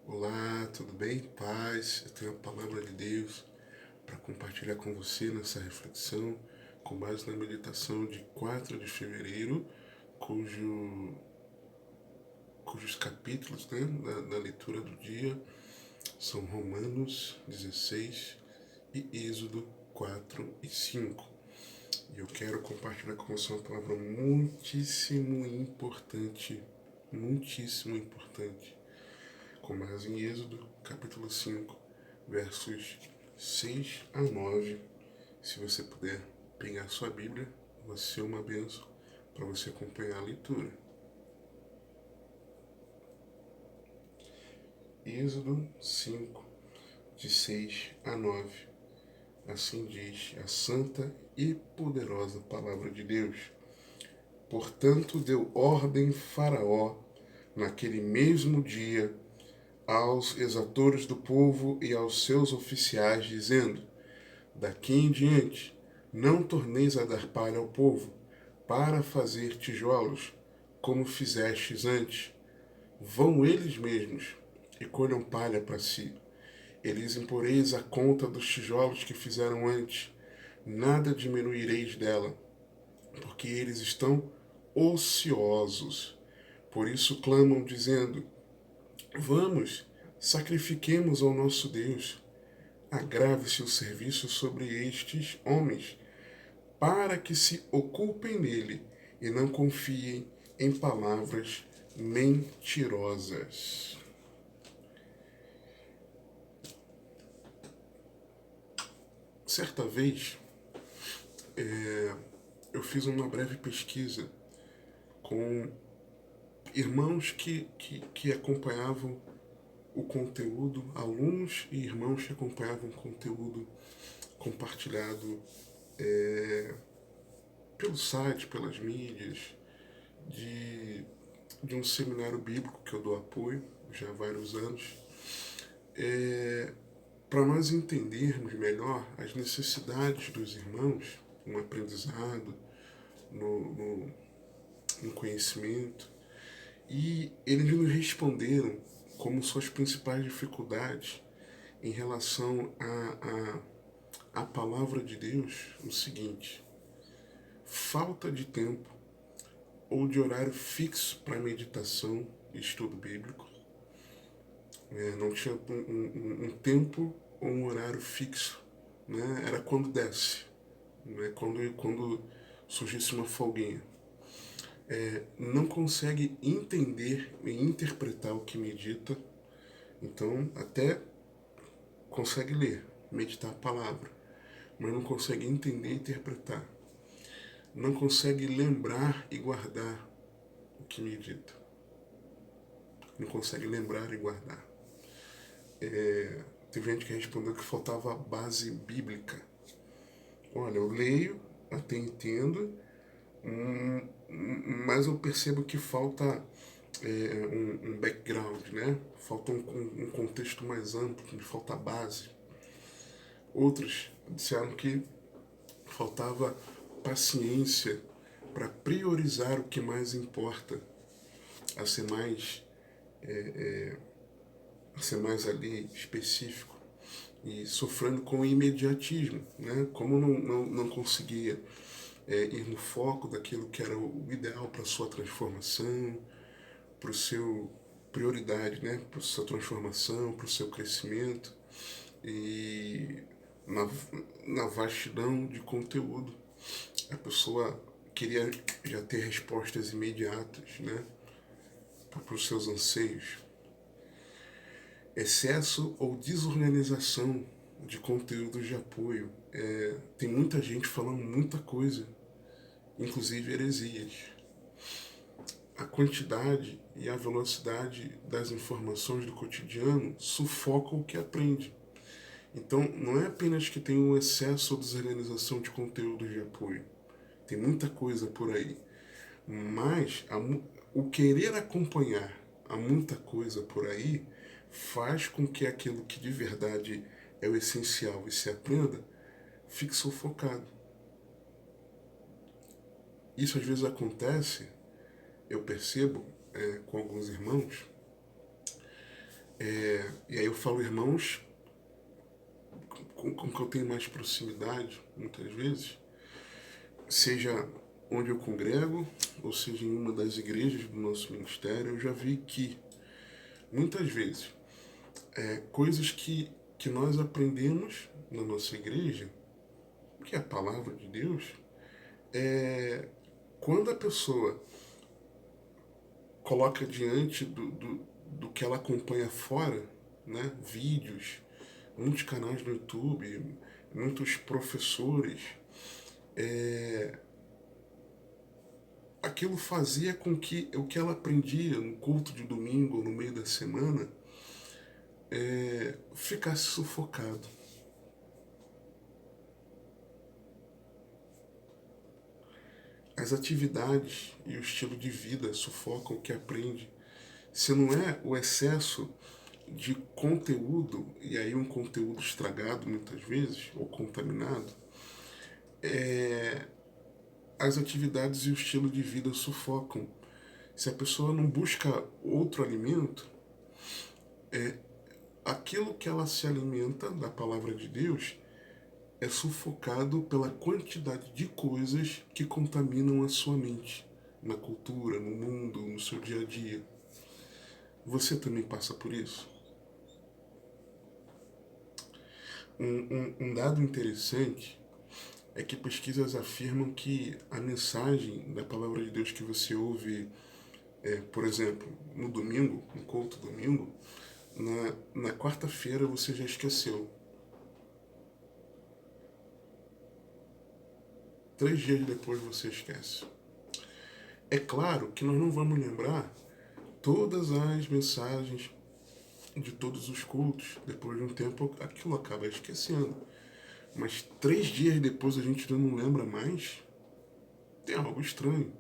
Olá, tudo bem? Paz. Eu tenho a palavra de Deus para compartilhar com você nessa reflexão, com base na meditação de 4 de fevereiro, cujos capítulos da leitura do dia são Romanos 16 e Êxodo 4 e 5. E eu quero compartilhar com você uma palavra muitíssimo importante, com base em Êxodo, capítulo 5, versos 6 a 9. Se você puder pegar sua Bíblia, vai ser uma bênção para você acompanhar a leitura. Êxodo 5, de 6 a 9. Assim diz a santa e poderosa palavra de Deus. Portanto, deu ordem Faraó, naquele mesmo dia, aos exatores do povo e aos seus oficiais, dizendo: daqui em diante, não torneis a dar palha ao povo, para fazer tijolos, como fizestes antes. Vão eles mesmos e colham palha para si. Eles imporeis a conta dos tijolos que fizeram antes. Nada diminuireis dela, porque eles estão ociosos. Por isso clamam, dizendo: vamos, sacrifiquemos ao nosso Deus. Agrave-se o serviço sobre estes homens, para que se ocupem nele e não confiem em palavras mentirosas. Certa vez, eu fiz uma breve pesquisa com irmãos que acompanhavam o conteúdo, alunos e irmãos que acompanhavam o conteúdo compartilhado pelo site, pelas mídias, de um seminário bíblico que eu dou apoio já há vários anos, para nós entendermos melhor as necessidades dos irmãos no aprendizado, no conhecimento. E eles nos responderam como suas principais dificuldades em relação à palavra de Deus o seguinte: falta de tempo ou de horário fixo para meditação e estudo bíblico. Não tinha um tempo ou um horário fixo, né? Era quando desce, né? Quando surgisse uma folguinha. Não consegue entender e interpretar o que medita, então até consegue ler, meditar a palavra, mas não consegue entender e interpretar. Não consegue lembrar e guardar o que medita. Não consegue lembrar e guardar. Teve gente que respondeu que faltava base bíblica. Olha, eu leio, até entendo, mas eu percebo que falta um background, né? Falta um contexto mais amplo, que falta base. Outros disseram que faltava paciência para priorizar o que mais importa, a ser mais ali específico, e sofrendo com o imediatismo, né? Como não conseguia ir no foco daquilo que era o ideal para a sua transformação, para o seu prioridade, né? Para a sua transformação, para o seu crescimento, e na vastidão de conteúdo a pessoa queria já ter respostas imediatas, né, para os seus anseios. Excesso ou desorganização de conteúdos de apoio. Tem muita gente falando muita coisa, inclusive heresias. A quantidade e a velocidade das informações do cotidiano sufocam o que aprende. Então, não é apenas que tem um excesso ou desorganização de conteúdos de apoio. Tem muita coisa por aí. Mas o querer acompanhar a muita coisa por aí faz com que aquilo que de verdade é o essencial e se aprenda fique sufocado. Isso às vezes acontece, eu percebo com alguns irmãos, E aí eu falo irmãos com que eu tenho mais proximidade, muitas vezes, seja onde eu congrego, ou seja em uma das igrejas do nosso ministério, eu já vi que, muitas vezes, coisas que nós aprendemos na nossa igreja, que é a palavra de Deus, quando a pessoa coloca diante do que ela acompanha fora, né, vídeos, muitos canais no YouTube, muitos professores, aquilo fazia com que o que ela aprendia no culto de domingo ou no meio da semana ficasse sufocado. As atividades e o estilo de vida sufocam o que aprende. Se não é o excesso de conteúdo, e aí um conteúdo estragado muitas vezes, ou contaminado, as atividades e o estilo de vida sufocam. Se a pessoa não busca outro alimento, aquilo que ela se alimenta da palavra de Deus é sufocado pela quantidade de coisas que contaminam a sua mente, na cultura, no mundo, no seu dia a dia. Você também passa por isso? Um dado interessante é que pesquisas afirmam que a mensagem da palavra de Deus que você ouve, por exemplo, no domingo, no culto domingo, na quarta-feira você já esqueceu. 3 dias depois você esquece. É claro que nós não vamos lembrar todas as mensagens de todos os cultos. Depois de um tempo aquilo acaba esquecendo. Mas 3 dias depois a gente não lembra mais. Tem algo estranho.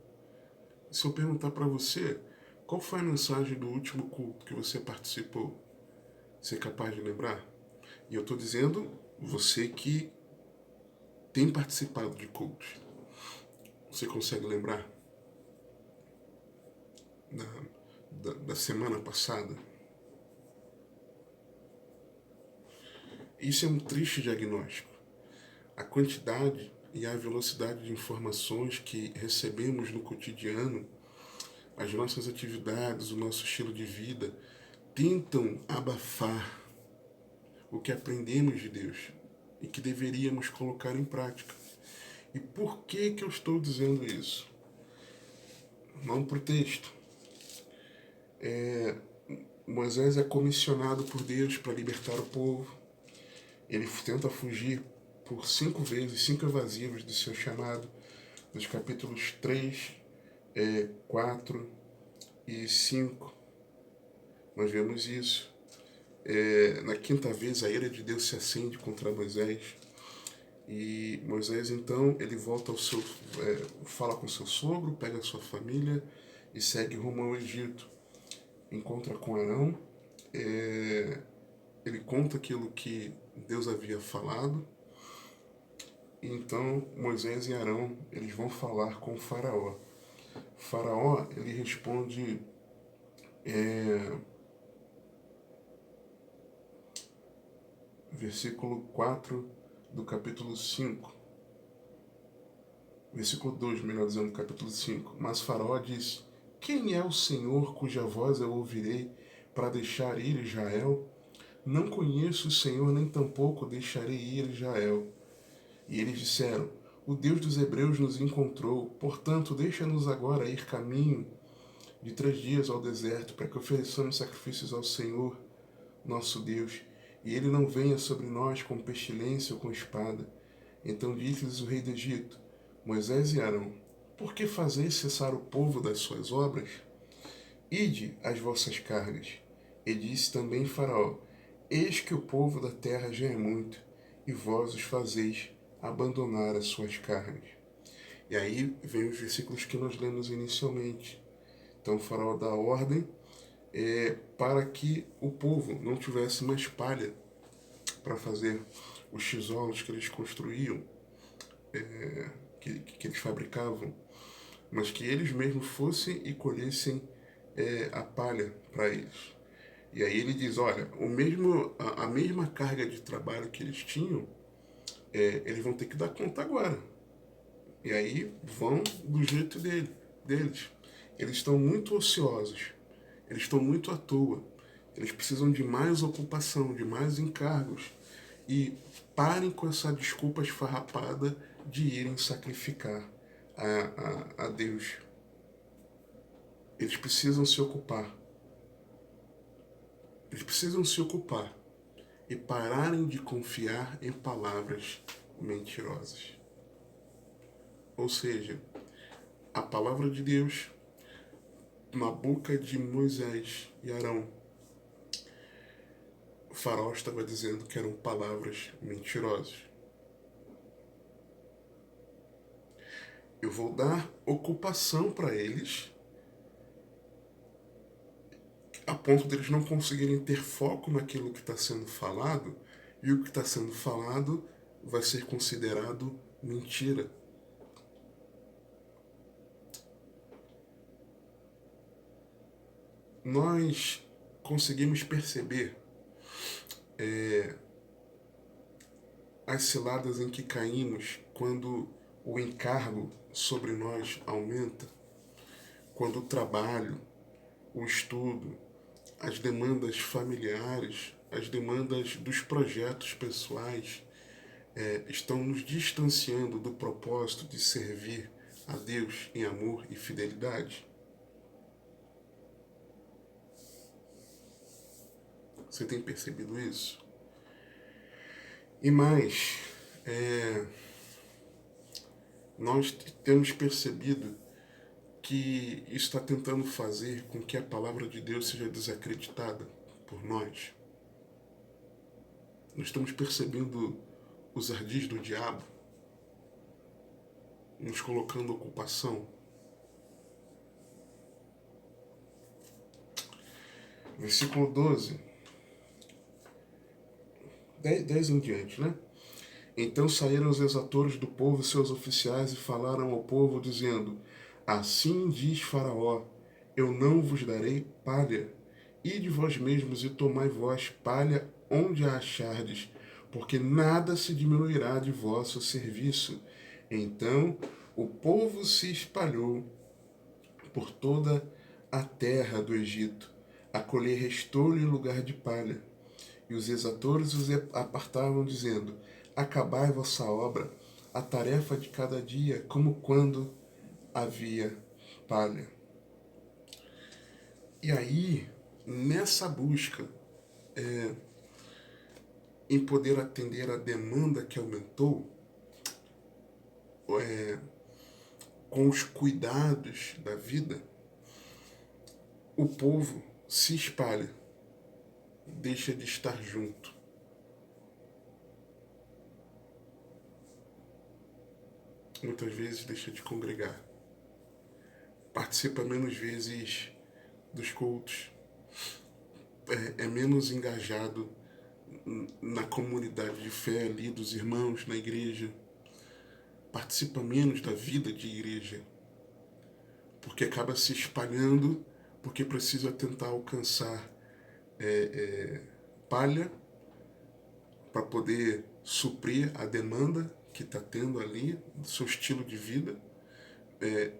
Se eu perguntar para você qual foi a mensagem do último culto que você participou, você é capaz de lembrar? E eu estou dizendo você que tem participado de cultos. Você consegue lembrar da semana passada? Isso é um triste diagnóstico. A quantidade e a velocidade de informações que recebemos no cotidiano, as nossas atividades, o nosso estilo de vida, tentam abafar o que aprendemos de Deus e que deveríamos colocar em prática. E por que eu estou dizendo isso? Vamos para o texto. Moisés é comissionado por Deus para libertar o povo. Ele tenta fugir por 5 vezes, 5 evasivas do seu chamado, dos capítulos 3, 4 e 5. Nós vemos isso. Na quinta vez, a ira de Deus se acende contra Moisés. E Moisés, então, ele volta ao seu... fala com seu sogro, pega a sua família e segue rumo ao Egito. Encontra com Arão. Ele conta aquilo que Deus havia falado. E então Moisés e Arão, eles vão falar com o faraó. O faraó, ele responde... versículo 4 do capítulo 5. Versículo 2, melhor dizendo, do capítulo 5. Mas Faraó disse: quem é o Senhor cuja voz eu ouvirei para deixar ir Israel? Não conheço o Senhor, nem tampouco deixarei ir Israel. E eles disseram: o Deus dos Hebreus nos encontrou, portanto deixa-nos agora ir caminho de 3 dias ao deserto, para que ofereçamos sacrifícios ao Senhor, nosso Deus, e ele não venha sobre nós com pestilência ou com espada. Então disse-lhes o rei do Egito: Moisés e Arão, por que fazeis cessar o povo das suas obras? Ide as vossas cargas. E disse também Faraó: eis que o povo da terra já é muito, e vós os fazeis abandonar as suas cargas. E aí vem os versículos que nós lemos inicialmente. Então Faraó dá ordem para que o povo não tivesse mais palha para fazer os tijolos que eles construíam, que eles fabricavam, mas que eles mesmos fossem e colhessem a palha para eles. E aí ele diz, olha, a mesma carga de trabalho que eles tinham, eles vão ter que dar conta agora. E aí vão do jeito deles. Eles estão muito ociosos, eles estão muito à toa, eles precisam de mais ocupação, de mais encargos. E parem com essa desculpa esfarrapada de irem sacrificar a Deus. Eles precisam se ocupar. Eles precisam se ocupar e pararem de confiar em palavras mentirosas. Ou seja, a palavra de Deus na boca de Moisés e Arão, o faraó estava dizendo que eram palavras mentirosas. Eu vou dar ocupação para eles, a ponto deles não conseguirem ter foco naquilo que está sendo falado, e o que está sendo falado vai ser considerado mentira. Nós conseguimos perceber as ciladas em que caímos quando o encargo sobre nós aumenta, quando o trabalho, o estudo, as demandas familiares, as demandas dos projetos pessoais estão nos distanciando do propósito de servir a Deus em amor e fidelidade. Você tem percebido isso? E mais, nós temos percebido que isso está tentando fazer com que a palavra de Deus seja desacreditada por nós. Nós estamos percebendo os ardis do diabo, nos colocando ocupação. Versículo 12. 10 em diante, né? Então saíram os exatores do povo e seus oficiais e falaram ao povo, dizendo: Assim diz Faraó, eu não vos darei palha. Ide vós mesmos e tomai vós palha onde a achardes, porque nada se diminuirá de vosso serviço. Então o povo se espalhou por toda a terra do Egito, a colher restolho em lugar de palha. E os exatores os apartavam, dizendo: Acabai vossa obra, a tarefa de cada dia, como quando havia palha. E aí, nessa busca em poder atender a demanda que aumentou, com os cuidados da vida, o povo se espalha, deixa de estar junto. Muitas vezes deixa de congregar. Participa menos vezes dos cultos. É menos engajado na comunidade de fé ali, dos irmãos, na igreja. Participa menos da vida de igreja. Porque acaba se espalhando, porque precisa tentar alcançar palha para poder suprir a demanda que está tendo ali, do seu estilo de vida.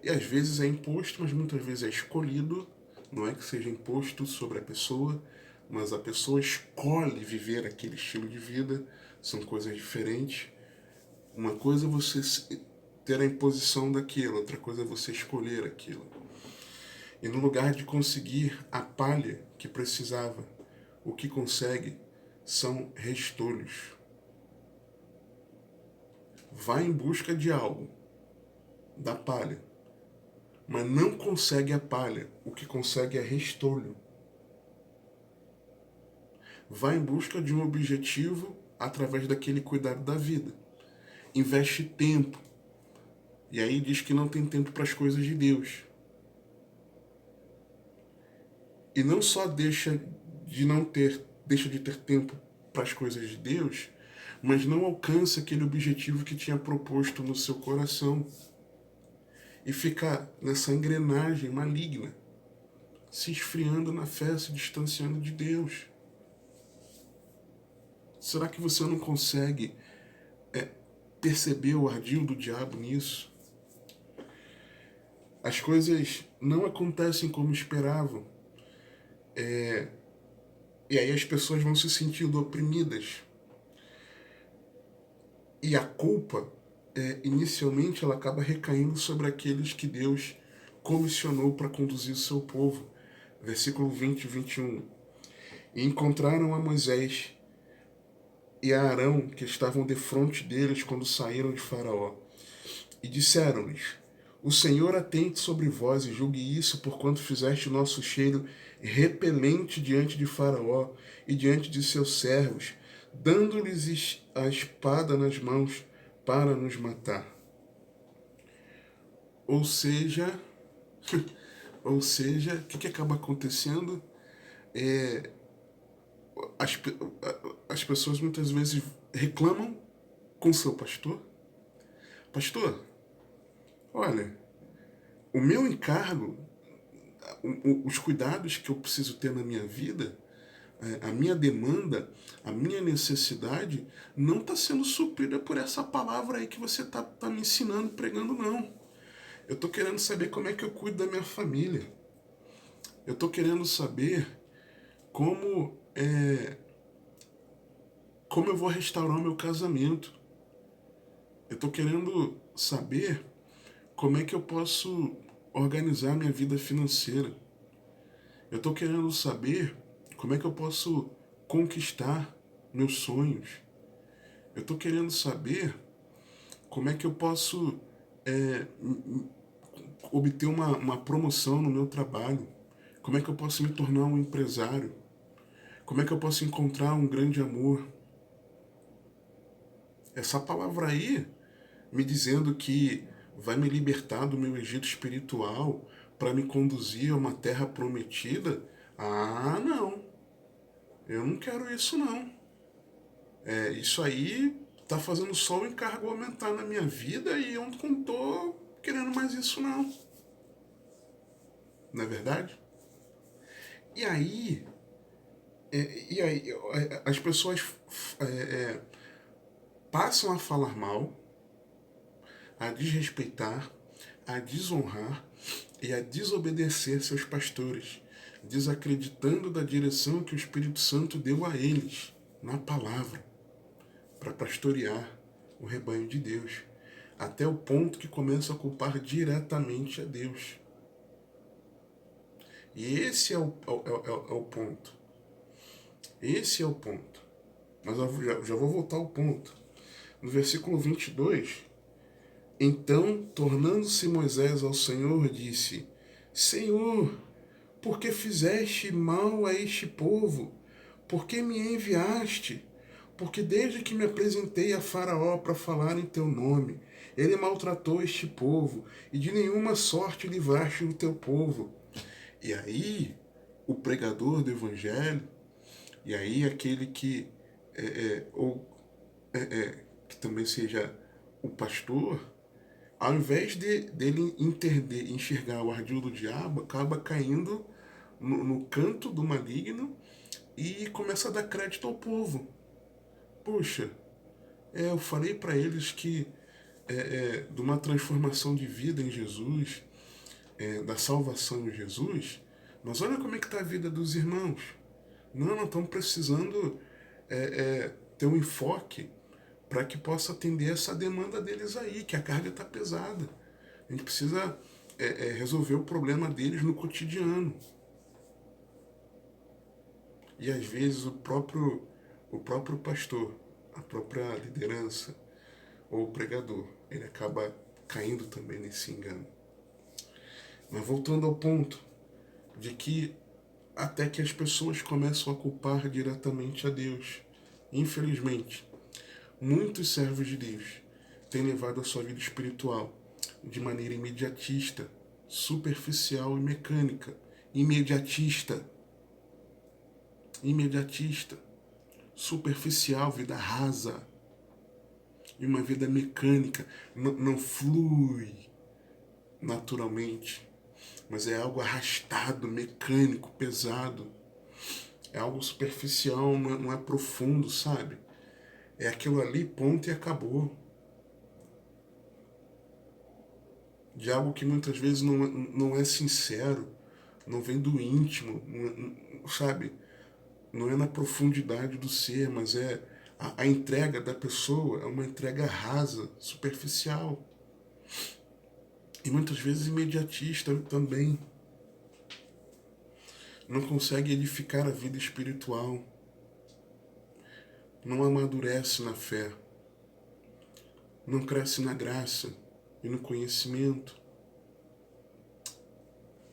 E às vezes é imposto, mas muitas vezes é escolhido. Não é que seja imposto sobre a pessoa, mas a pessoa escolhe viver aquele estilo de vida. São coisas diferentes. Uma coisa é você ter a imposição daquilo, outra coisa é você escolher aquilo. E no lugar de conseguir a palha que precisava, o que consegue são restolhos. Vai em busca de algo, da palha, mas não consegue a palha, o que consegue é restolho. Vai em busca de um objetivo através daquele cuidado da vida. Investe tempo. E aí diz que não tem tempo para as coisas de Deus. E não só deixa de ter tempo para as coisas de Deus, mas não alcança aquele objetivo que tinha proposto no seu coração. E fica nessa engrenagem maligna, se esfriando na fé, se distanciando de Deus? Será que você não consegue perceber o ardil do diabo nisso? As coisas não acontecem como esperavam. E aí as pessoas vão se sentindo oprimidas. E a culpa, inicialmente, ela acaba recaindo sobre aqueles que Deus comissionou para conduzir o seu povo. Versículo 20 e 21. E encontraram a Moisés e a Arão, que estavam defronte deles quando saíram de Faraó. E disseram-lhes: O Senhor atente sobre vós e julgue isso, porquanto fizeste o nosso cheiro repelente diante de Faraó e diante de seus servos, dando-lhes a espada nas mãos para nos matar. Ou seja, o que acaba acontecendo? As, as pessoas muitas vezes reclamam com seu pastor. Pastor, olha, o meu encargo, os cuidados que eu preciso ter na minha vida, a minha demanda, a minha necessidade não está sendo suprida por essa palavra aí que você tá me ensinando, pregando, não. Eu estou querendo saber como é que eu cuido da minha família. Eu estou querendo saber como eu vou restaurar o meu casamento. Eu estou querendo saber como é que eu posso organizar minha vida financeira. Eu estou querendo saber como é que eu posso conquistar meus sonhos. Eu estou querendo saber como é que eu posso obter uma promoção no meu trabalho. Como é que eu posso me tornar um empresário? Como é que eu posso encontrar um grande amor? Essa palavra aí, me dizendo que vai me libertar do meu Egito espiritual para me conduzir a uma terra prometida, ah, não. Eu não quero isso, não. Isso aí tá fazendo só o encargo aumentar na minha vida e eu não tô querendo mais isso, não. Não é verdade? E aí, as pessoas passam a falar mal, a desrespeitar, a desonrar e a desobedecer seus pastores, desacreditando da direção que o Espírito Santo deu a eles na palavra para pastorear o rebanho de Deus, até o ponto que começam a culpar diretamente a Deus. E esse é o ponto. Esse é o ponto. Mas eu já vou voltar ao ponto. No versículo 22, então, tornando-se Moisés ao Senhor, disse: Senhor, por que fizeste mal a este povo? Por que me enviaste? Porque desde que me apresentei a Faraó para falar em teu nome, ele maltratou este povo, e de nenhuma sorte livraste o teu povo. E aí, o pregador do evangelho, e aí aquele que que também seja o pastor, ao invés dele entender, enxergar o ardil do diabo, acaba caindo no canto do maligno e começa a dar crédito ao povo. Puxa, eu falei para eles que de uma transformação de vida em Jesus, da salvação em Jesus, mas olha como é que está a vida dos irmãos. Não estão precisando ter um enfoque para que possa atender essa demanda deles aí, que a carga está pesada. A gente precisa resolver o problema deles no cotidiano. E às vezes o próprio pastor, a própria liderança ou o pregador, ele acaba caindo também nesse engano. Mas voltando ao ponto de que até que as pessoas começam a culpar diretamente a Deus. Infelizmente, muitos servos de Deus têm levado a sua vida espiritual de maneira imediatista, superficial e mecânica. Imediatista, superficial, vida rasa. E uma vida mecânica, não flui naturalmente. mas é algo arrastado, mecânico, pesado. É algo superficial, não é profundo, sabe? É aquilo ali, ponto e acabou. De algo que muitas vezes não é sincero, não vem do íntimo, sabe? Não é na profundidade do ser, mas é a entrega da pessoa é uma entrega rasa, superficial. E muitas vezes imediatista também. Não consegue edificar a vida espiritual. Não amadurece na fé. Não cresce na graça e no conhecimento.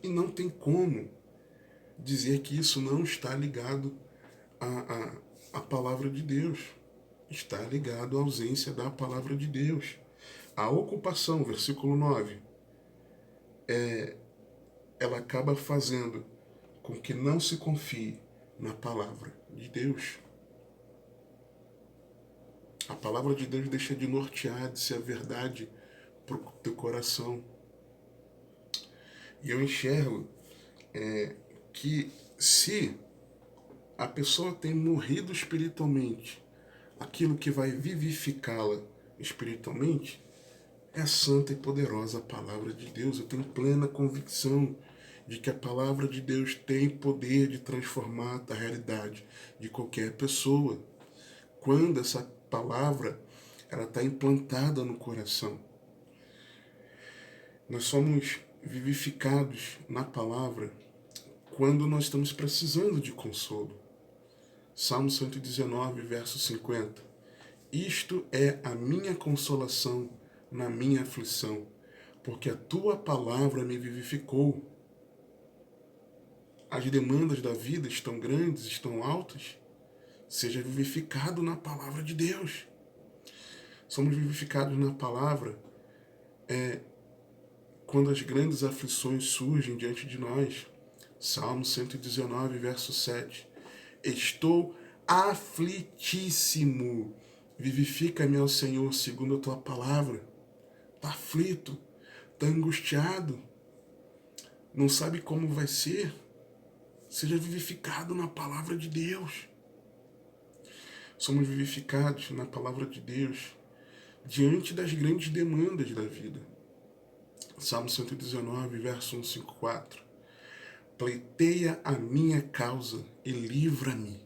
E não tem como dizer que isso não está ligado à palavra de Deus. Está ligado à ausência da palavra de Deus. A ocupação, versículo 9, ela acaba fazendo com que não se confie na palavra de Deus. A palavra de Deus deixa de nortear, de ser a verdade para o teu coração. E eu enxergo que se a pessoa tem morrido espiritualmente, aquilo que vai vivificá-la espiritualmente é a santa e poderosa palavra de Deus. Eu tenho plena convicção de que a palavra de Deus tem poder de transformar a realidade de qualquer pessoa. Quando essa palavra ela está implantada no coração. Nós somos vivificados na palavra quando nós estamos precisando de consolo. Salmo 119, verso 50. Isto é a minha consolação na minha aflição, porque a tua palavra me vivificou. As demandas da vida estão grandes, estão altas. Seja vivificado na palavra de Deus. Somos vivificados na palavra quando as grandes aflições surgem diante de nós. Salmo 119, verso 7. Estou aflitíssimo. Vivifica-me, ó Senhor, segundo a tua palavra. Está aflito, está angustiado, não sabe como vai ser. Seja vivificado na palavra de Deus. Somos vivificados na palavra de Deus diante das grandes demandas da vida. Salmo 119, verso 154. Pleiteia a minha causa e livra-me.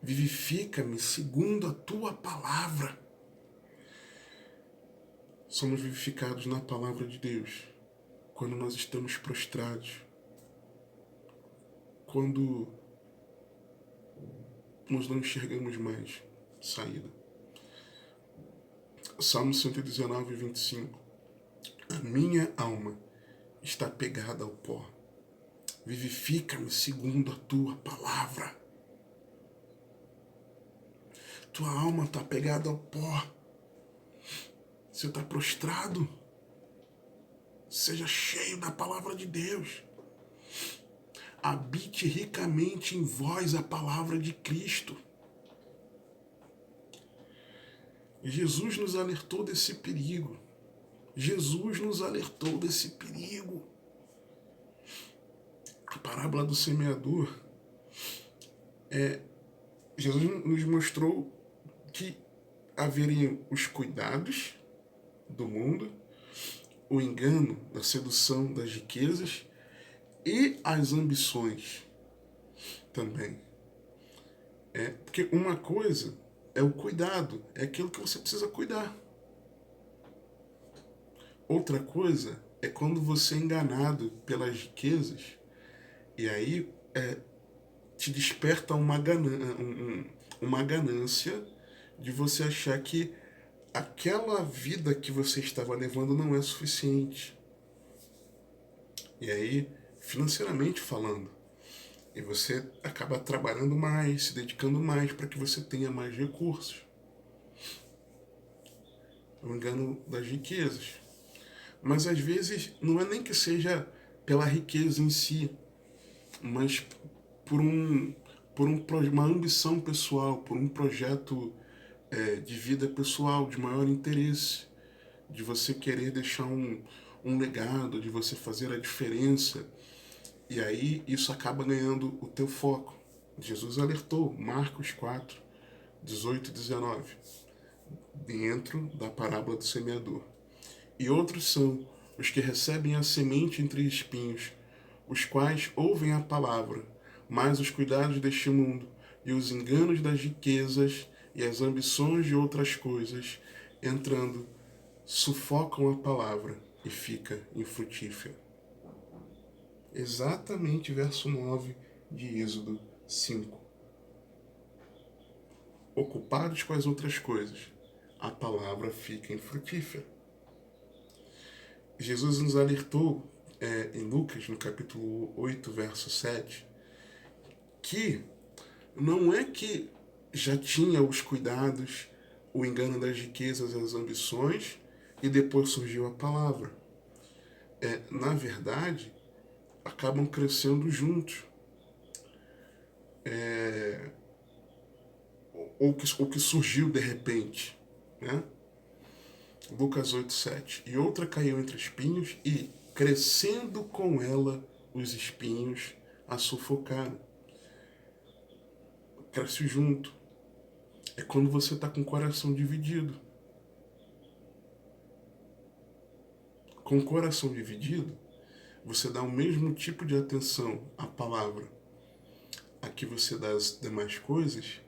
Vivifica-me segundo a tua palavra. Somos vivificados na palavra de Deus quando nós estamos prostrados, quando nós não enxergamos mais saída. Salmo 119, 25. A minha alma está pegada ao pó. Vivifica-me segundo a tua palavra. Tua alma está pegada ao pó. Você está prostrado. Seja cheio da palavra de Deus. Habite ricamente em vós a palavra de Cristo. Jesus nos alertou desse perigo. Jesus nos alertou desse perigo. A parábola do semeador, Jesus nos mostrou que haveriam os cuidados do mundo, o engano da sedução das riquezas e as ambições também. Porque uma coisa é o cuidado, é aquilo que você precisa cuidar. Outra coisa é quando você é enganado pelas riquezas e aí te desperta uma ganância de você achar que aquela vida que você estava levando não é suficiente. E aí, financeiramente falando, e você acaba trabalhando mais, se dedicando mais para que você tenha mais recursos. O engano das riquezas. Mas às vezes não é nem que seja pela riqueza em si, mas por uma ambição pessoal, por um projeto de vida pessoal, de maior interesse, de você querer deixar um um legado, de você fazer a diferença. E aí isso acaba ganhando o teu foco. Jesus alertou, Marcos 4, 18 e 19, dentro da parábola do semeador. E outros são os que recebem a semente entre espinhos, os quais ouvem a palavra, mas os cuidados deste mundo e os enganos das riquezas e as ambições de outras coisas, entrando, sufocam a palavra e fica infrutífera. Exatamente verso 9 de Êxodo 5. Ocupados com as outras coisas, a palavra fica infrutífera. Jesus nos alertou em Lucas, no capítulo 8, verso 7, que não é que já tinha os cuidados, o engano das riquezas e as ambições, e depois surgiu a palavra. Na verdade, acabam crescendo juntos. Ou que surgiu de repente, né? Lucas 8, 7. E outra caiu entre espinhos e, crescendo com ela, os espinhos a sufocaram. Cresce junto. É quando você está com o coração dividido. Com o coração dividido, você dá o mesmo tipo de atenção à palavra a que você dá às demais coisas.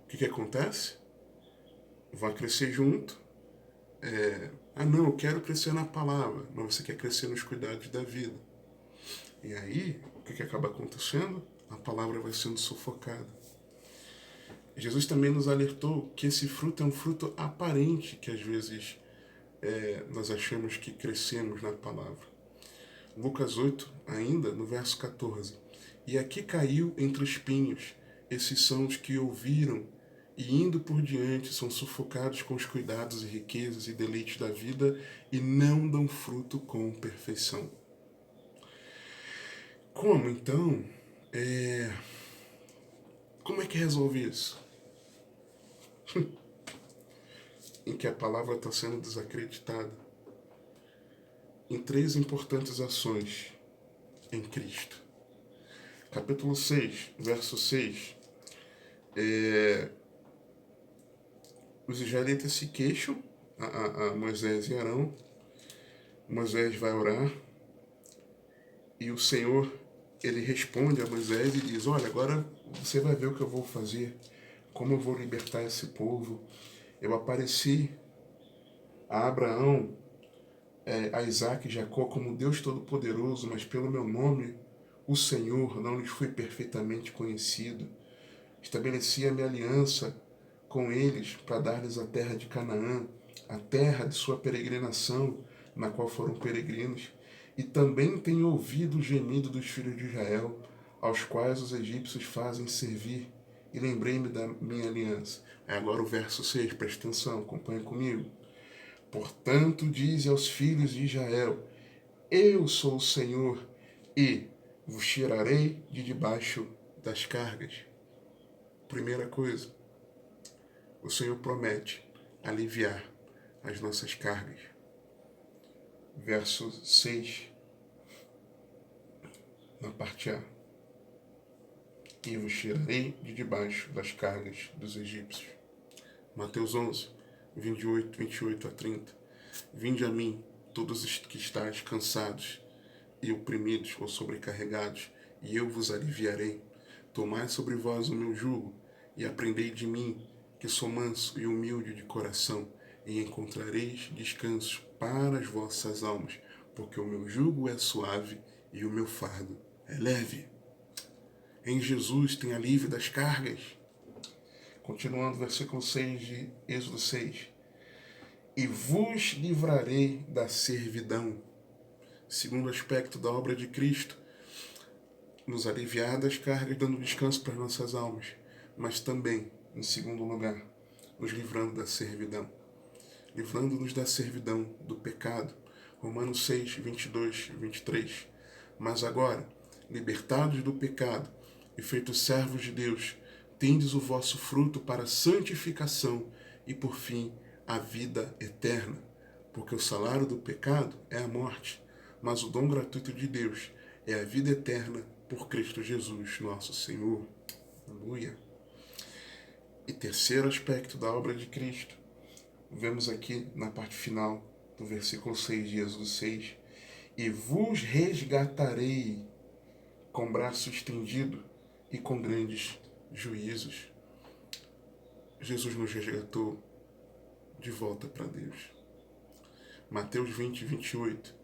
O que acontece? Vai crescer junto. Não, eu quero crescer na palavra, mas você quer crescer nos cuidados da vida. E aí, o que acaba acontecendo? A palavra vai sendo sufocada. Jesus também nos alertou que esse fruto é um fruto aparente, que às vezes nós achamos que crescemos na palavra. Lucas 8, ainda, no verso 14. E aqui caiu entre espinhos, esses são os que ouviram, e indo por diante são sufocados com os cuidados e riquezas e deleites da vida, e não dão fruto com perfeição. Como então? Como é que resolve isso? Em que a palavra está sendo desacreditada. Em 3 importantes ações em Cristo. Capítulo 6, verso 6. Os israelitas se queixam a Moisés e Arão. Moisés vai orar e o Senhor, ele responde a Moisés e diz: olha, agora você vai ver o que eu vou fazer, como eu vou libertar esse povo. Eu apareci a Abraão, a Isaac e Jacó como Deus Todo-Poderoso, mas pelo meu nome, o Senhor, não lhes foi perfeitamente conhecido. Estabeleci a minha aliança com eles para dar-lhes a terra de Canaã, a terra de sua peregrinação, na qual foram peregrinos, e também tenho ouvido o gemido dos filhos de Israel, aos quais os egípcios fazem servir, e lembrei-me da minha aliança. Agora o verso 6, presta atenção, acompanha comigo. Portanto, dize aos filhos de Israel: eu sou o Senhor, e vos tirarei de debaixo das cargas. Primeira coisa, o Senhor promete aliviar as nossas cargas. Verso 6, na parte A. E vos tirarei de debaixo das cargas dos egípcios. Mateus 11, 28 a 30. Vinde a mim, todos os que estáis cansados e oprimidos ou sobrecarregados, e eu vos aliviarei. Tomai sobre vós o meu jugo, e aprendei de mim, que sou manso e humilde de coração, e encontrareis descanso para as vossas almas, porque o meu jugo é suave e o meu fardo é leve. Em Jesus tem alívio das cargas. Continuando, versículo 6 de Êxodo 6. E vos livrarei da servidão. Segundo aspecto da obra de Cristo, nos aliviar das cargas, dando descanso para as nossas almas, mas também, em segundo lugar, nos livrando da servidão. Livrando-nos da servidão, do pecado. Romanos 6, 22 e 23. Mas agora, libertados do pecado e feitos servos de Deus, tendes o vosso fruto para a santificação e, por fim, a vida eterna. porque o salário do pecado é a morte, mas o dom gratuito de Deus é a vida eterna por Cristo Jesus, nosso Senhor. Aleluia. E terceiro aspecto da obra de Cristo, vemos aqui na parte final do versículo 6 de Êxodo 6, e vos resgatarei com braço estendido e com grandes juízos. Jesus nos resgatou de volta para Deus. Mateus 20, 28.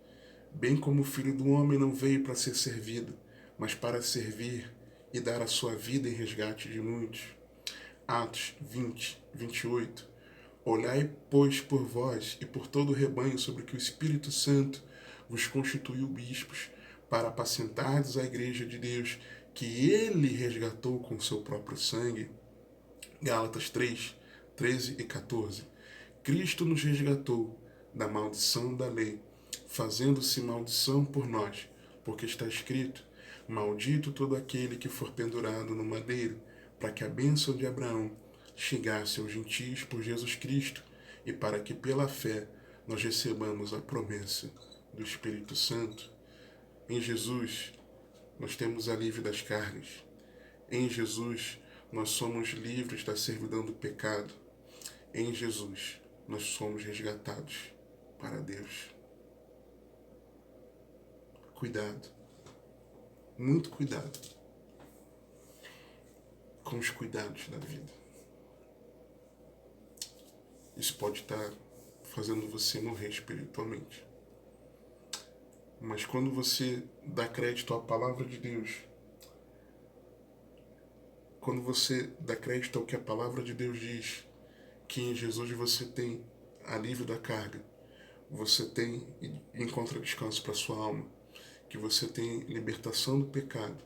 Bem como o Filho do Homem não veio para ser servido, mas para servir e dar a sua vida em resgate de muitos. Atos 20, 28. Olhai, pois, por vós e por todo o rebanho sobre que o Espírito Santo vos constituiu bispos, para apacentardes a igreja de Deus, que ele resgatou com seu próprio sangue. Gálatas 3, 13 e 14. Cristo nos resgatou da maldição da lei, fazendo-se maldição por nós, porque está escrito: maldito todo aquele que for pendurado no madeiro, para que a bênção de Abraão chegasse aos gentios por Jesus Cristo, e para que pela fé nós recebamos a promessa do Espírito Santo. Em Jesus nós temos alívio das carnes. Em Jesus nós somos livres da servidão do pecado. Em Jesus nós somos resgatados para Deus. Cuidado, muito cuidado com os cuidados da vida. Isso pode estar fazendo você morrer espiritualmente. Mas quando você dá crédito à palavra de Deus, quando você dá crédito ao que a palavra de Deus diz, que em Jesus você tem alívio da carga, você tem e encontra descanso para sua alma, que você tem libertação do pecado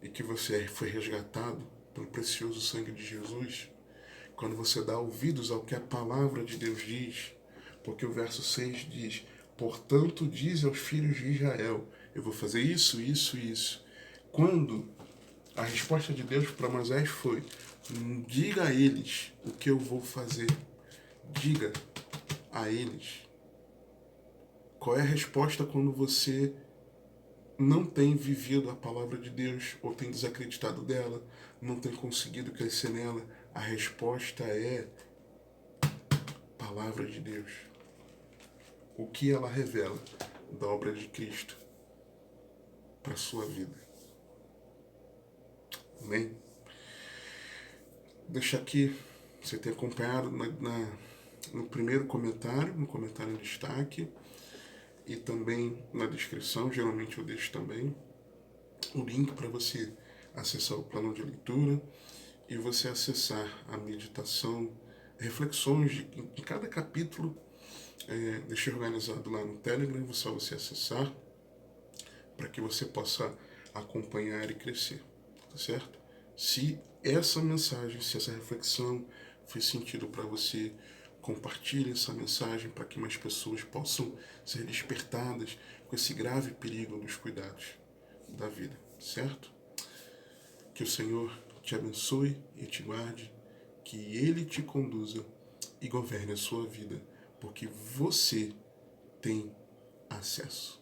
e que você foi resgatado pelo precioso sangue de Jesus, quando você dá ouvidos ao que a palavra de Deus diz, porque o verso 6 diz: portanto, diz aos filhos de Israel, eu vou fazer isso, isso e isso. Quando a resposta de Deus para Moisés foi: diga a eles o que eu vou fazer. Diga a eles. Qual é a resposta quando você não tem vivido a palavra de Deus, ou tem desacreditado dela, não tem conseguido crescer nela? A resposta é palavra de Deus. O que ela revela da obra de Cristo para a sua vida. Amém? Deixa aqui, você ter acompanhado no primeiro comentário, no comentário em destaque, e também na descrição, geralmente eu deixo também o link para você acessar o plano de leitura e você acessar a meditação, reflexões em cada capítulo. Deixei organizado lá no Telegram, só você acessar, para que você possa acompanhar e crescer, tá certo? Se essa mensagem, se essa reflexão fez sentido para você, compartilhe essa mensagem para que mais pessoas possam ser despertadas com esse grave perigo dos cuidados da vida, certo? Que o Senhor te abençoe e te guarde, que Ele te conduza e governe a sua vida, porque você tem acesso.